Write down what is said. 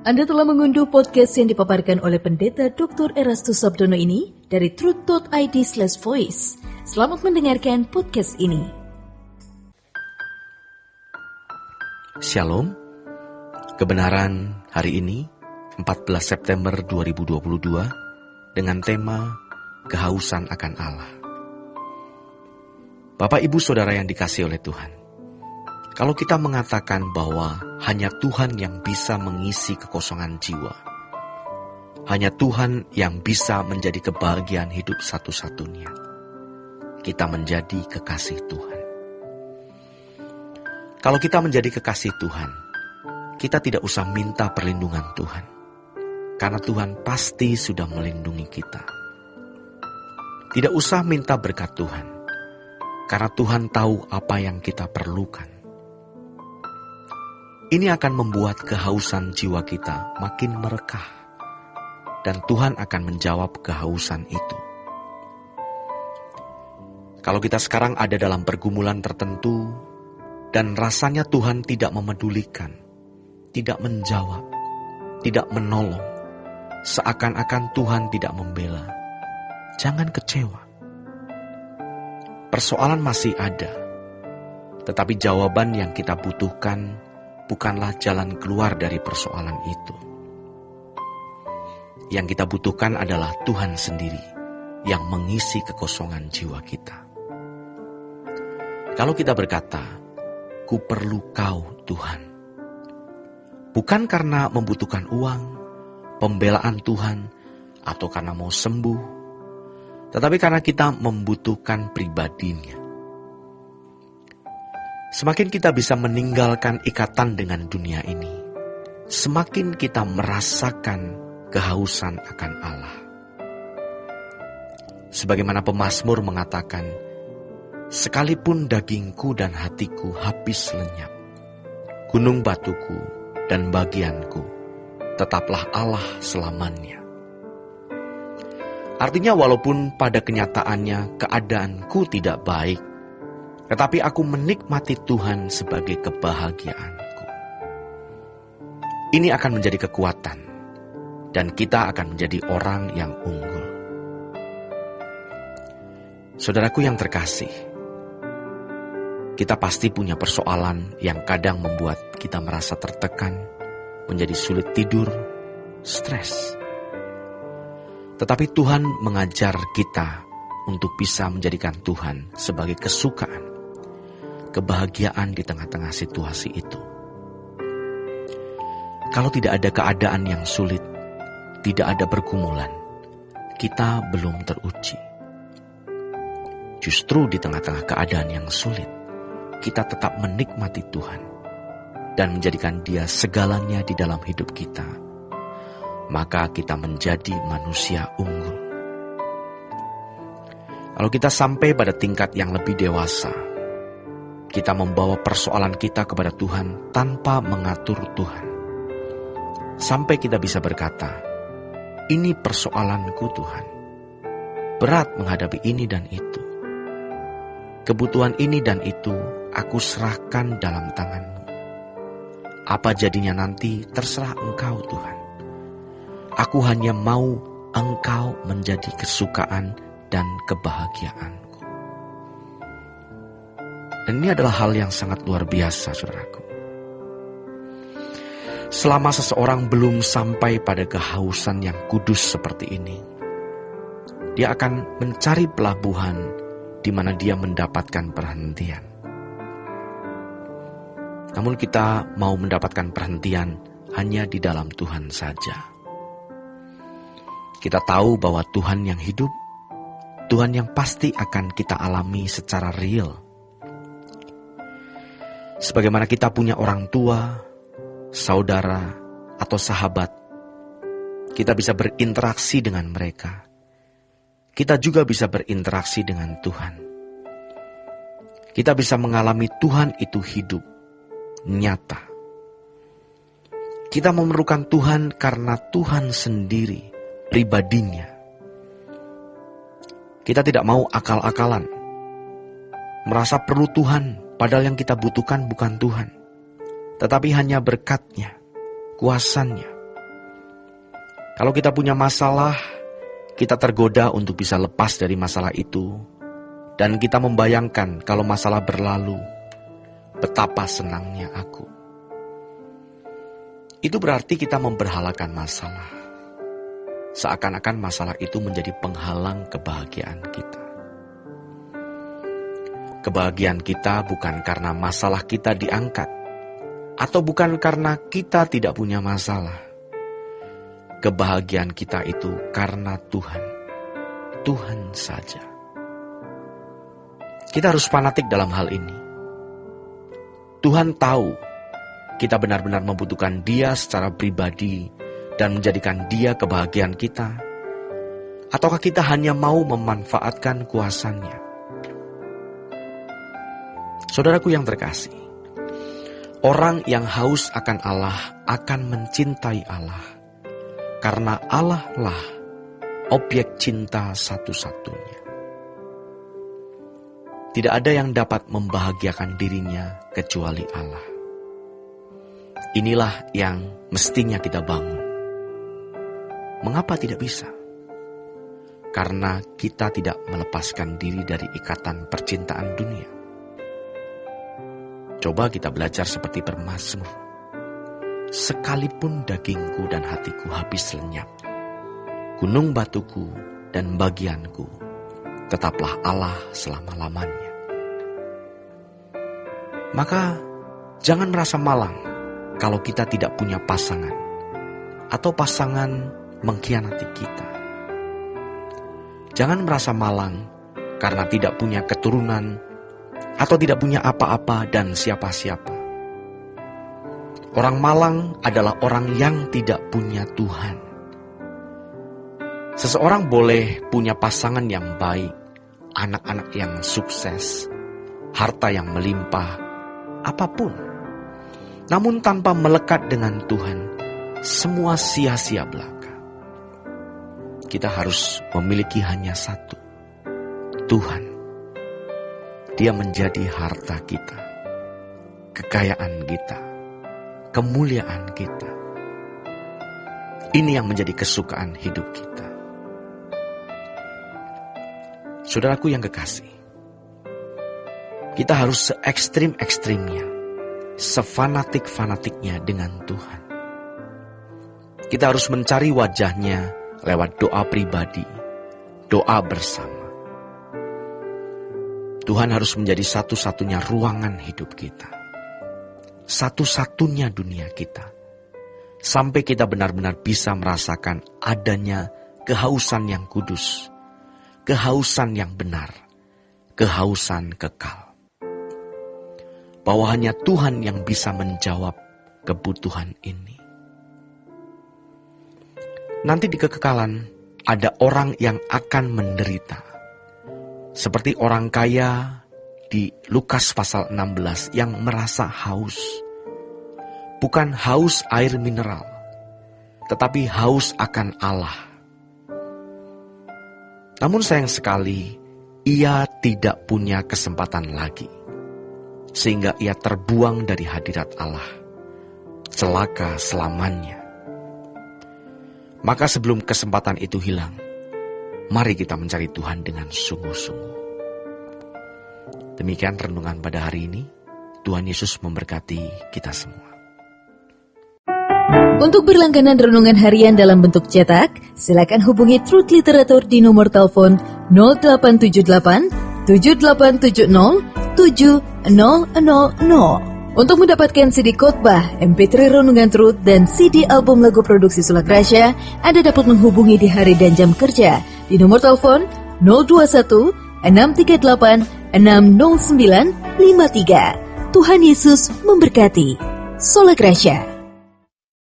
Anda telah mengunduh podcast yang dipaparkan oleh Pendeta Dr. Erastus Sabdono ini dari truth.id/voice. Selamat mendengarkan podcast ini. Shalom. Kebenaran hari ini 14 September 2022 dengan tema Kehausan akan Allah. Bapak Ibu Saudara yang dikasihi oleh Tuhan, kalau kita mengatakan bahwa hanya Tuhan yang bisa mengisi kekosongan jiwa, hanya Tuhan yang bisa menjadi kebahagiaan hidup satu-satunya, kita menjadi kekasih Tuhan. Kalau kita menjadi kekasih Tuhan, kita tidak usah minta perlindungan Tuhan, karena Tuhan pasti sudah melindungi kita. Tidak usah minta berkat Tuhan, karena Tuhan tahu apa yang kita perlukan. Ini akan membuat kehausan jiwa kita makin merekah, dan Tuhan akan menjawab kehausan itu. Kalau kita sekarang ada dalam pergumulan tertentu, dan rasanya Tuhan tidak memedulikan, tidak menjawab, tidak menolong, seakan-akan Tuhan tidak membela, jangan kecewa. Persoalan masih ada, tetapi jawaban yang kita butuhkan bukanlah jalan keluar dari persoalan itu. Yang kita butuhkan adalah Tuhan sendiri yang mengisi kekosongan jiwa kita. Kalau kita berkata, "Ku perlu Kau, Tuhan," bukan karena membutuhkan uang, pembelaan Tuhan, atau karena mau sembuh, tetapi karena kita membutuhkan pribadinya. Semakin kita bisa meninggalkan ikatan dengan dunia ini, semakin kita merasakan kehausan akan Allah. Sebagaimana pemazmur mengatakan, "Sekalipun dagingku dan hatiku habis lenyap, gunung batuku dan bagianku, tetaplah Allah selamanya." Artinya walaupun pada kenyataannya keadaanku tidak baik, tetapi aku menikmati Tuhan sebagai kebahagiaanku. Ini akan menjadi kekuatan, dan kita akan menjadi orang yang unggul. Saudaraku yang terkasih, kita pasti punya persoalan yang kadang membuat kita merasa tertekan, menjadi sulit tidur, stres. Tetapi Tuhan mengajar kita untuk bisa menjadikan Tuhan sebagai kesukaan, kebahagiaan di tengah-tengah situasi itu. Kalau tidak ada keadaan yang sulit, tidak ada pergumulan, kita belum teruji. Justru di tengah-tengah keadaan yang sulit, kita tetap menikmati Tuhan dan menjadikan Dia segalanya di dalam hidup kita. Maka kita menjadi manusia unggul. Kalau kita sampai pada tingkat yang lebih dewasa, kita membawa persoalan kita kepada Tuhan tanpa mengatur Tuhan. Sampai kita bisa berkata, "Ini persoalanku Tuhan. Berat menghadapi ini dan itu. Kebutuhan ini dan itu aku serahkan dalam tangan-Mu. Apa jadinya nanti terserah Engkau Tuhan. Aku hanya mau Engkau menjadi kesukaan dan kebahagiaanku." Dan ini adalah hal yang sangat luar biasa, saudaraku. Selama seseorang belum sampai pada kehausan yang kudus seperti ini, dia akan mencari pelabuhan di mana dia mendapatkan perhentian. Namun kita mau mendapatkan perhentian hanya di dalam Tuhan saja. Kita tahu bahwa Tuhan yang hidup, Tuhan yang pasti akan kita alami secara real. Sebagaimana kita punya orang tua, saudara, atau sahabat, kita bisa berinteraksi dengan mereka. Kita juga bisa berinteraksi dengan Tuhan. Kita bisa mengalami Tuhan itu hidup, nyata. Kita memerlukan Tuhan karena Tuhan sendiri, pribadinya. Kita tidak mau akal-akalan, merasa perlu Tuhan, padahal yang kita butuhkan bukan Tuhan, tetapi hanya berkat-Nya, kuasa-Nya, Kalau kita punya masalah, kita tergoda untuk bisa lepas dari masalah itu. Dan kita membayangkan kalau masalah berlalu, betapa senangnya aku. Itu berarti kita memberhalakan masalah. Seakan-akan masalah itu menjadi penghalang kebahagiaan kita. Kebahagiaan kita bukan karena masalah kita diangkat, atau bukan karena kita tidak punya masalah. Kebahagiaan kita itu karena Tuhan. Tuhan saja. Kita harus fanatik dalam hal ini. Tuhan tahu kita benar-benar membutuhkan Dia secara pribadi dan menjadikan Dia kebahagiaan kita. Ataukah kita hanya mau memanfaatkan kuasanya? Saudaraku yang terkasih, orang yang haus akan Allah akan mencintai Allah, karena Allah lah objek cinta satu-satunya. Tidak ada yang dapat membahagiakan dirinya kecuali Allah. Inilah yang mestinya kita bangun. Mengapa tidak bisa? Karena kita tidak melepaskan diri dari ikatan percintaan dunia. Coba kita belajar seperti bermazmur. Sekalipun dagingku dan hatiku habis lenyap, gunung batuku dan bagianku, tetaplah Allah selama-lamanya. Maka jangan merasa malang kalau kita tidak punya pasangan, atau pasangan mengkhianati kita. Jangan merasa malang karena tidak punya keturunan, atau tidak punya apa-apa dan siapa-siapa. Orang malang adalah orang yang tidak punya Tuhan. Seseorang boleh punya pasangan yang baik, anak-anak yang sukses, harta yang melimpah, apapun. Namun tanpa melekat dengan Tuhan, semua sia-sia belaka. Kita harus memiliki hanya satu, Tuhan. Dia menjadi harta kita, kekayaan kita, kemuliaan kita. Ini yang menjadi kesukaan hidup kita. Saudaraku yang kekasih, kita harus se-ekstrim-ekstrimnya, sefanatik-fanatiknya dengan Tuhan. Kita harus mencari wajahnya lewat doa pribadi, doa bersama. Tuhan harus menjadi satu-satunya ruangan hidup kita. Satu-satunya dunia kita. Sampai kita benar-benar bisa merasakan adanya kehausan yang kudus. Kehausan yang benar. Kehausan kekal. Bahwa hanya Tuhan yang bisa menjawab kebutuhan ini. Nanti di kekekalan ada orang yang akan menderita. Seperti orang kaya di Lukas pasal 16 yang merasa haus. Bukan haus air mineral, tetapi haus akan Allah. Namun sayang sekali, ia tidak punya kesempatan lagi. Sehingga ia terbuang dari hadirat Allah. Celaka selamanya. Maka sebelum kesempatan itu hilang, mari kita mencari Tuhan dengan sungguh-sungguh. Demikian renungan pada hari ini. Tuhan Yesus memberkati kita semua. Untuk berlangganan renungan harian dalam bentuk cetak, silakan hubungi Truth Literatur di nomor telepon 0878 7870 7000. Untuk mendapatkan CD khotbah, MP3 renungan Truth, dan CD album lagu produksi Sola Gracia, Anda dapat menghubungi di hari dan jam kerja di nomor telepon 021 638 60953. Tuhan Yesus memberkati. Sola Gracia.